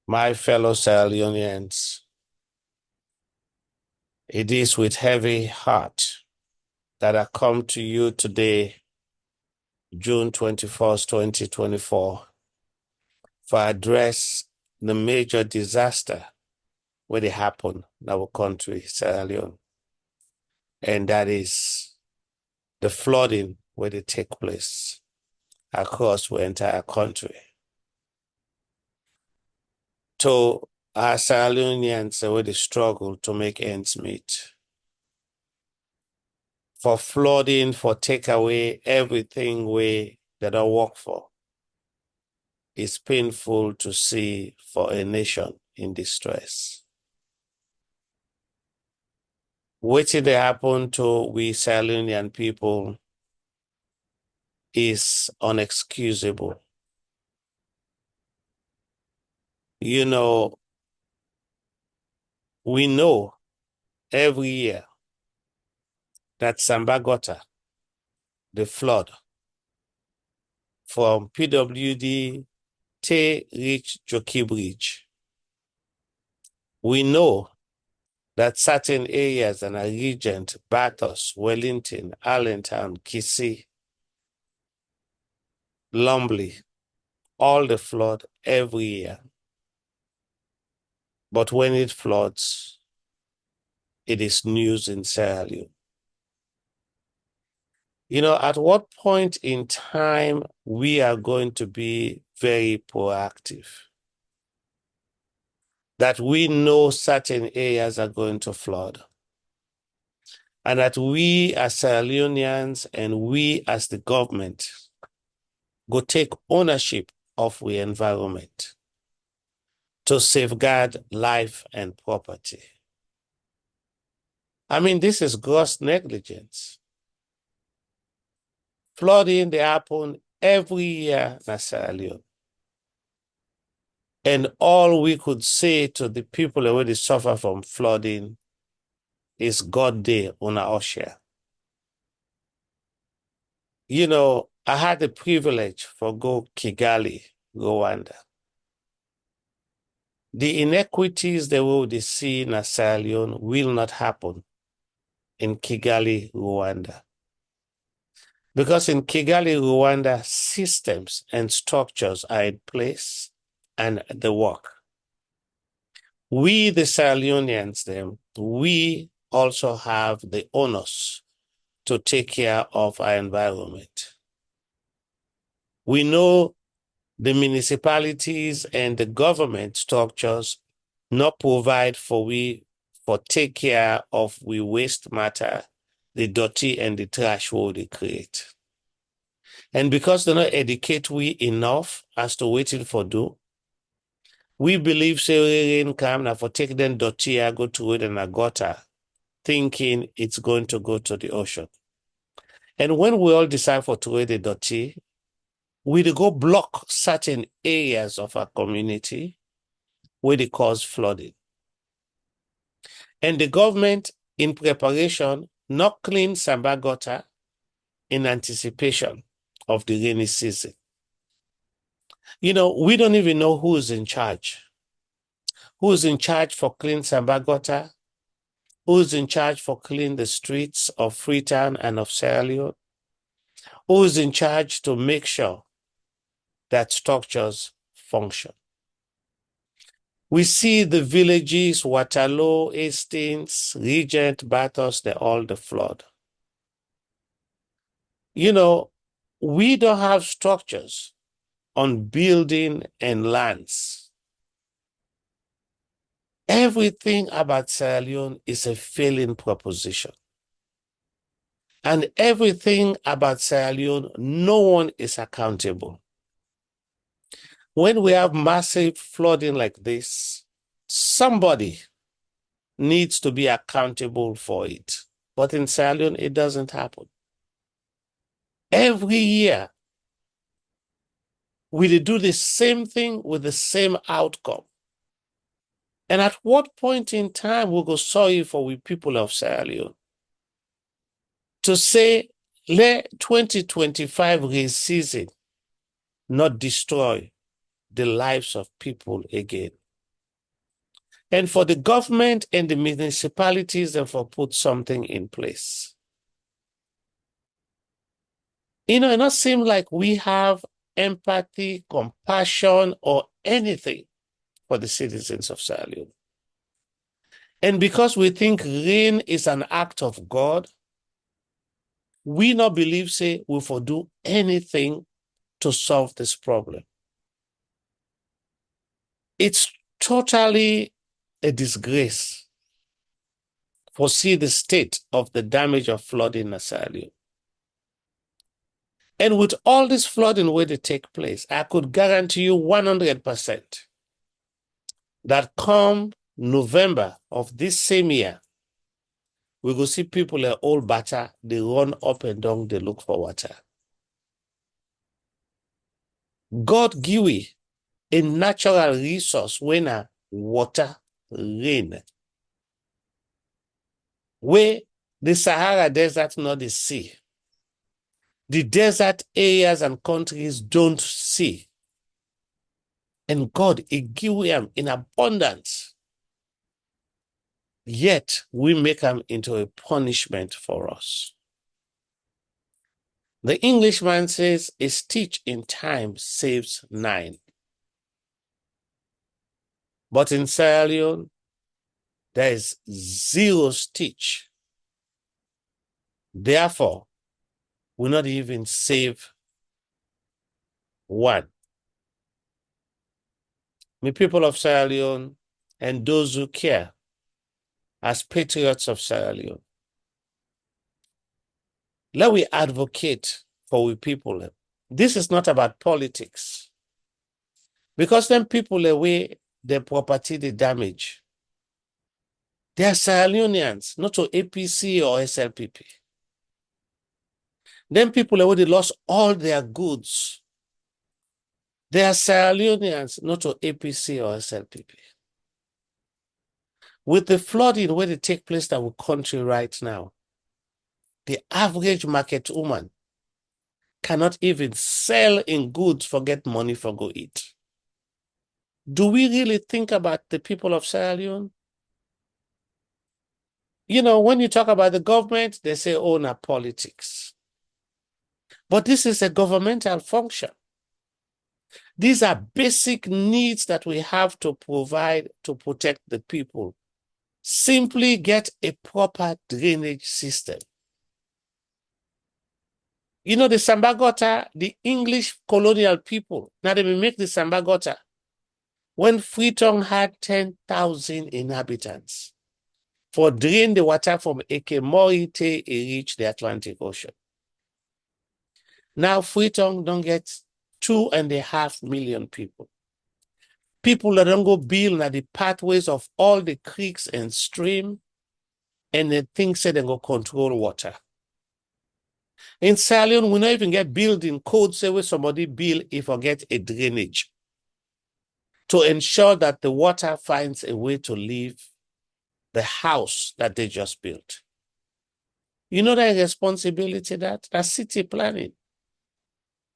My fellow SaLonians, it is with heavy heart that I come to you today, June 21st, 2024, for address the major disaster where it happened in our country, Sierra Leone, and that is the flooding where they take place across the entire country. To our Sierra Leoneans, where they struggle to make ends meet, for flooding, for take away everything we that I work for. It's painful to see for a nation in distress. What did happen to we Sierra people is unexcusable. You know, we know every year that Sambagota, the flood from PWD to reach Jockey Bridge. We know that certain areas and a region, Bathurst, Wellington, Allentown, Kisii, Lumley, all the flood every year. But when it floods, it is news in Sierra Leone. You know, at what point in time we are going to be very proactive? That we know certain areas are going to flood. And that we as Sierra Leoneans and we as the government go take ownership of the environment to safeguard life and property. I mean, this is gross negligence. Flooding, they happen every year in Sierra Leone. And all we could say to the people who already suffer from flooding is God day on our share. You know, I had the privilege for go Kigali, Rwanda. The inequities that we will see in Sierra Leone will not happen in Kigali, Rwanda. Because in Kigali, Rwanda, systems and structures are in place and they work. We, the Sierra Leoneans, we also have the onus to take care of our environment. We know the municipalities and the government structures not provide for take care of we waste matter, the dirty and the trash what they create. And because they not educate we enough as to waiting for do, we believe say rain come now for take them dirty go to it in a gutter, thinking it's going to go to the ocean. And when we all decide for to wear the dirty, we go block certain areas of our community where they cause flooding. And the government, in preparation, not clean Samba gutter in anticipation of the rainy season. You know, we don't even know who is in charge. Who is in charge for clean Samba gutter? Who is in charge for clean the streets of Freetown and of Sierra Leone? Who is in charge to make sure that structures function? We see the villages, Waterloo, Hastings, Regent, Bathurst, they're all the flood. You know, we don't have structures on building and lands. Everything about Sierra Leone is a failing proposition. And everything about Sierra Leone, no one is accountable. When we have massive flooding like this, somebody needs to be accountable for it. But in Sierra Leone, it doesn't happen. Every year, we do the same thing with the same outcome. And at what point in time we go sorry for we people of Sierra Leone? To say, let 2025 rain season not destroy the lives of people again. And for the government and the municipalities, therefore, put something in place. It not seem like we have empathy, compassion, or anything for the citizens of SaLone. And because we think rain is an act of God, we not believe, say, we will do anything to solve this problem. It's totally a disgrace for see the state of the damage of flooding in SaLone. And with all this flooding where they take place, I could guarantee you 100% that come November of this same year, we will see people at Old Bata, they run up and down, they look for water. God give we a natural resource when a water rain. Where the Sahara Desert, not the sea. The desert areas and countries don't see. And God, He give them in abundance. Yet, we make them into a punishment for us. The Englishman says, a stitch in time saves 9. But in SaLone, there is 0 stitch. Therefore, we not even save 1. Me people of SaLone and those who care, as patriots of SaLone, let we advocate for we people. This is not about politics. Because them people away their property, they damage. They are SaLonians, not to APC or SLPP. Them people away they lost all their goods. They are SaLonians, not to APC or SLPP. With the flooding where they take place in our country right now, the average market woman cannot even sell in goods for get money for go eat. Do we really think about the people of SaLone? When you talk about the government, they say, oh, na politics. But this is a governmental function. These are basic needs that we have to provide to protect the people. Simply get a proper drainage system. The Sambagota, the English colonial people, now they will make the Sambagota when Freetown had 10,000 inhabitants for drain the water from Ekemori to reach the Atlantic Ocean. Now Freetown don't get 2.5 million people. People that don't go build at the pathways of all the creeks and stream, and they think say they go control water. In SaLone, we not even get building codes say where somebody build if forget a drainage to ensure that the water finds a way to leave the house that they just built. That responsibility that's city planning.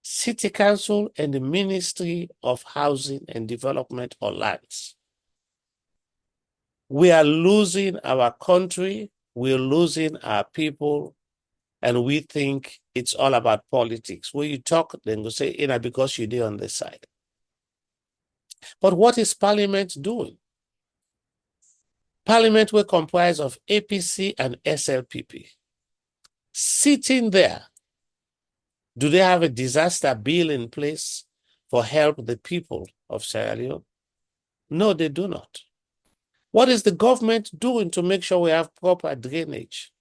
City Council and the Ministry of Housing and Development or Lands. We are losing our country, we're losing our people, and we think it's all about politics. When you talk, then go say, because you're there on this side. But what is Parliament doing? Parliament will comprise of APC and SLPP. Sitting there, do they have a disaster bill in place for help the people of SaLone? No, they do not. What is the government doing to make sure we have proper drainage?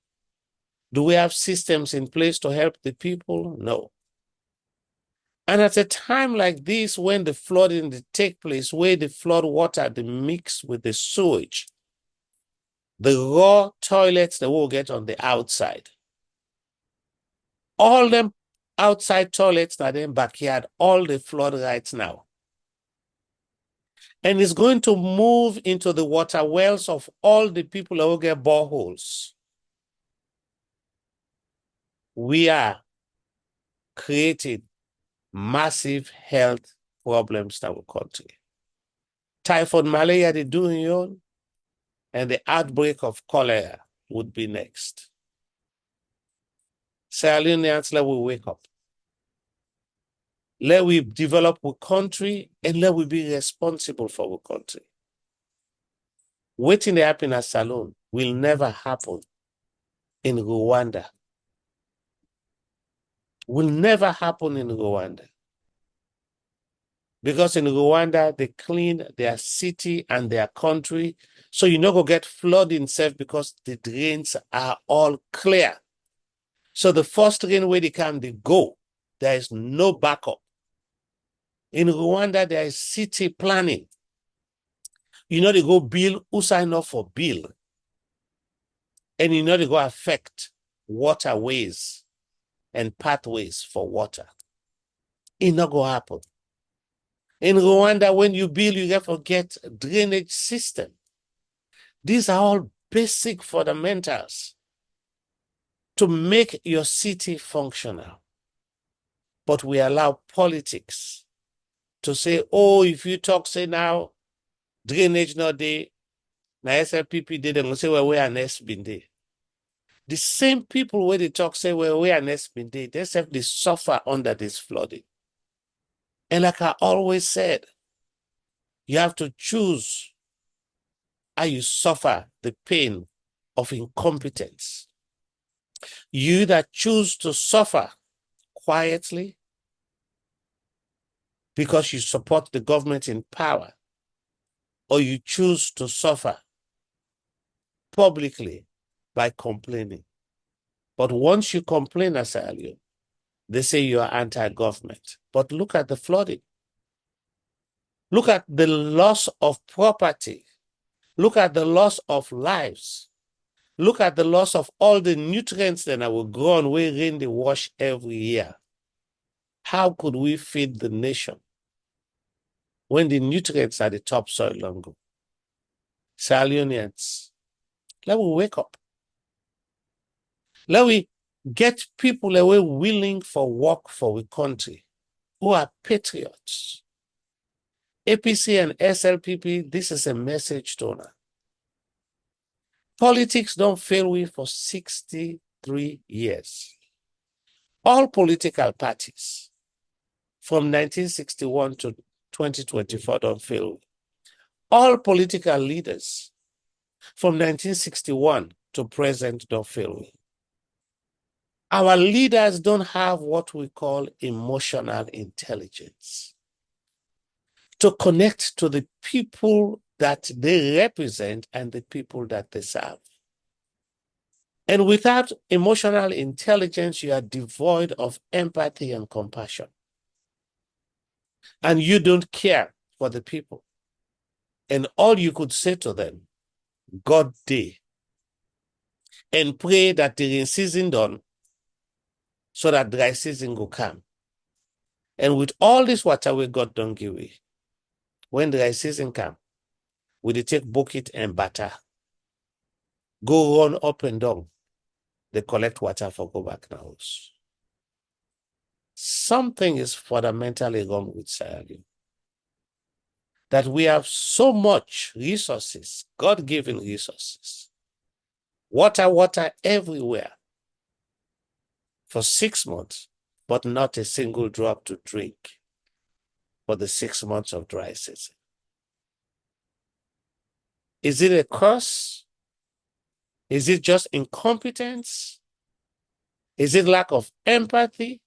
Do we have systems in place to help the people? No. And at a time like this, when the flooding take place, where the flood water they mix with the sewage, the raw toilets they will get on the outside, all them outside toilets that in backyard, all the flood right now. And it's going to move into the water wells of all the people who get boreholes. We are creating massive health problems in our country. Typhoid malaria, they doing you. and the outbreak of cholera would be next. Sierra Leoneans, let we wake up. Let we develop our country and let we be responsible for our country. Waiting to happen at SaLone will never happen in Rwanda. Will never happen in Rwanda. Because in Rwanda, they clean their city and their country. So you not go get flooding self because the drains are all clear. So the first rain where they come, they go. There is no backup. In Rwanda, there is city planning. You know, they go bill, who sign up for bill? And you know, they go affect waterways and pathways for water. It not go happen. In Rwanda, when you build, you have to get drainage system. These are all basic fundamentals to make your city functional. But we allow politics to say, oh, if you talk, say now, drainage not there, now SLPP did and say, well, where next been there. The same people where they talk say, well, where next been there, they say they suffer under this flooding. And like I always said, you have to choose how you suffer the pain of incompetence. You that choose to suffer quietly because you support the government in power, or you choose to suffer publicly by complaining. But once you complain, Asalio, they say you are anti-government. But look at the flooding. Look at the loss of property. Look at the loss of lives. Look at the loss of all the nutrients that will grow on where rain they wash every year. How could we feed the nation when the nutrients are the topsoil longer? Salionians, let we wake up. Let we get people away willing for work for the country who are patriots. APC and SLPP, this is a message to honor. Politics don't fail we for 63 years. All political parties from 1961 to 2024 don't fail. All political leaders from 1961 to present don't fail. Our leaders don't have what we call emotional intelligence to connect to the people that they represent and the people that they serve. And without emotional intelligence, you are devoid of empathy and compassion. And you don't care for the people. And all you could say to them, God day, and pray that the rain season done so that dry season will come. And with all this water we God don't give away, when dry season come, we take bucket and butter, go run up and down, they collect water for go back in the house. Something is fundamentally wrong with Sierra Leone. That we have so much resources, God-given resources, water everywhere for 6 months, but not a single drop to drink for the 6 months of dry season. Is it a curse? Is it just incompetence? Is it lack of empathy?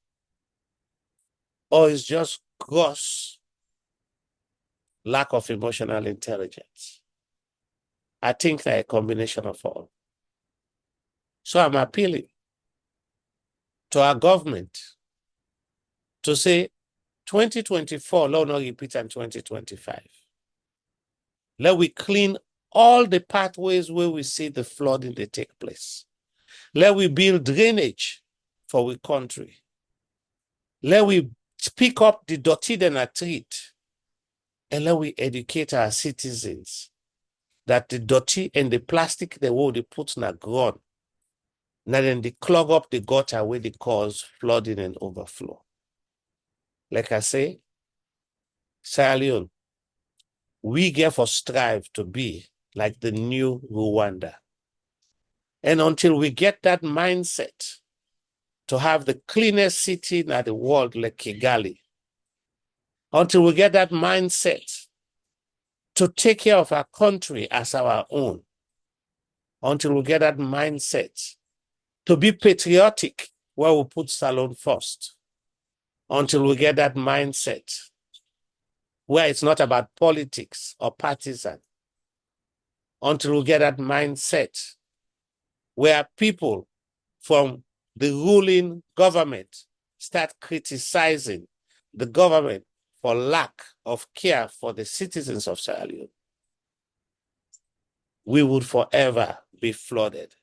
Or is just gross lack of emotional intelligence? I think they're a combination of all. So I'm appealing to our government to say 2024, let not repeat in 2025. Let we clean all the pathways where we see the flooding they take place. Let we build drainage for our country. Let we pick up the dirty that are treat, and let we educate our citizens that the dirty and the plastic they will they put in the ground, now then they clog up the gutter where they cause flooding and overflow. Like I say, Sierra Leone, we therefore strive to be like the new Rwanda. And until we get that mindset to have the cleanest city in the world like Kigali, until we get that mindset to take care of our country as our own, until we get that mindset to be patriotic where we put SaLone first, until we get that mindset where it's not about politics or partisan, until we get that mindset where people from the ruling government start criticizing the government for lack of care for the citizens of Sierra Leone, we would forever be flooded.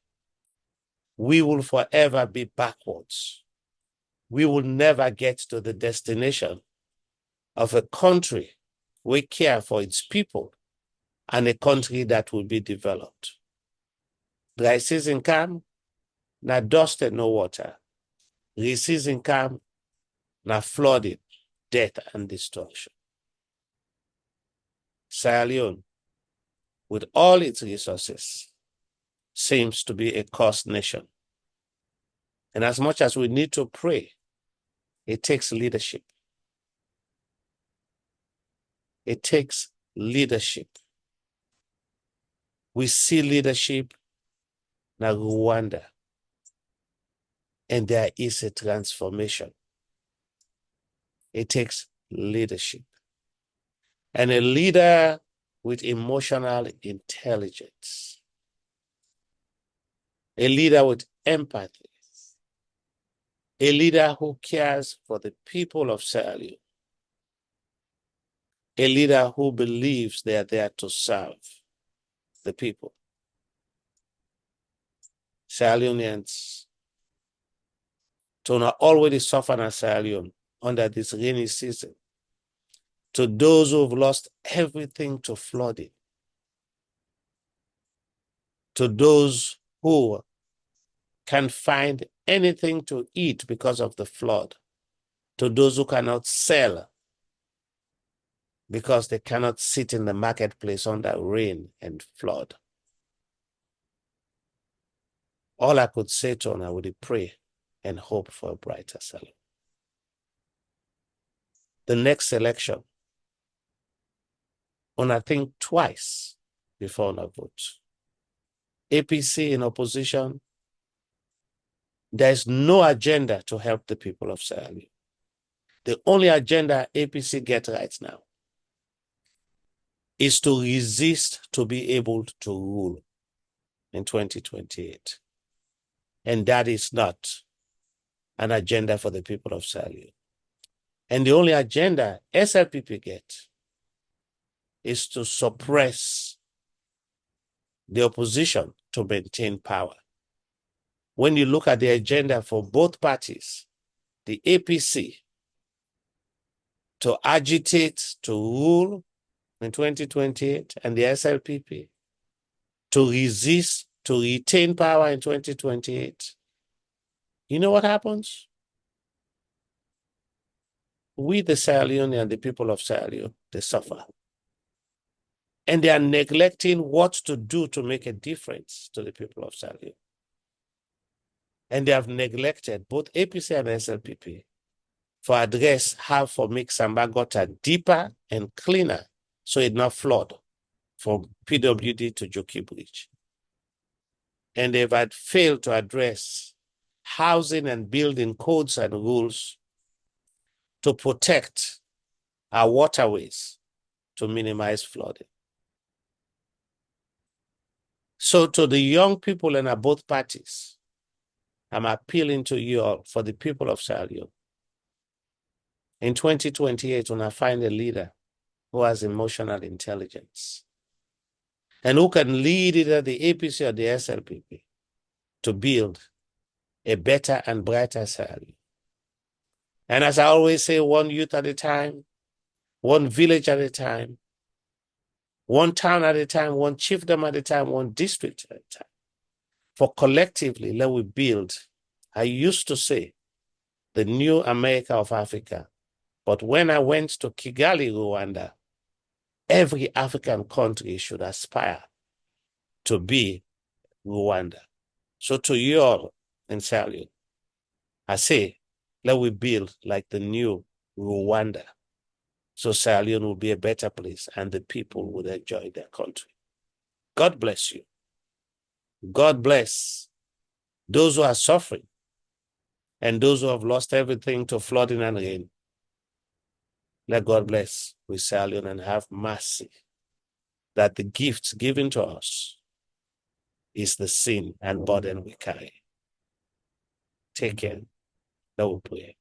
We will forever be backwards. We will never get to the destination of a country we care for its people and a country that will be developed. Dry season come, na dust and no water. Rain season come, na flooding, death and destruction. Sierra Leone, with all its resources, seems to be a cursed nation. And as much as we need to pray, it takes leadership. It takes leadership. We see leadership in Rwanda, and there is a transformation. It takes leadership. And a leader with emotional intelligence. A leader with empathy. A leader who cares for the people of Sierra Leone. A leader who believes they are there to serve the people. Sierra Leoneans do not already suffer in Sierra Leone under this rainy season. To those who have lost everything to flooding. To those who can find anything to eat because of the flood. To those who cannot sell because they cannot sit in the marketplace under rain and flood. All I could say to Ona would pray and hope for a brighter SaLone. The next election, Ona think twice before Ona vote. APC in opposition, there is no agenda to help the people of Sierra Leone. The only agenda APC gets right now is to resist to be able to rule in 2028. And that is not an agenda for the people of Sierra Leone. And the only agenda SLPP gets is to suppress the opposition to maintain power. When you look at the agenda for both parties, the APC to agitate to rule in 2028 and the SLPP to resist to retain power in 2028, you know what happens? We, the Sierra Leone and the people of Sierra Leone, they suffer. And they are neglecting what to do to make a difference to the people of Sierra Leone. And they have neglected both APC and SLPP for address how to make Samba Gutter deeper and cleaner so it not flood from PWD to Jockey Bridge. And they've had failed to address housing and building codes and rules to protect our waterways to minimize flooding. So to the young people in both parties, I'm appealing to you all for the people of Sierra Leone. In 2028, when I find a leader who has emotional intelligence and who can lead either the APC or the SLPP to build a better and brighter Sierra Leone. And as I always say, one youth at a time, one village at a time, one town at a time, one chiefdom at a time, one district at a time. For collectively, let we build, I used to say, the new America of Africa. But when I went to Kigali, Rwanda, every African country should aspire to be Rwanda. So to you all in SaLone, I say, let we build like the new Rwanda. So SaLone will be a better place and the people would enjoy their country. God bless you. God bless those who are suffering and those who have lost everything to flooding and rain. Let God bless with SaLone and have mercy that the gifts given to us is the sin and burden we carry. Take care. Let we pray.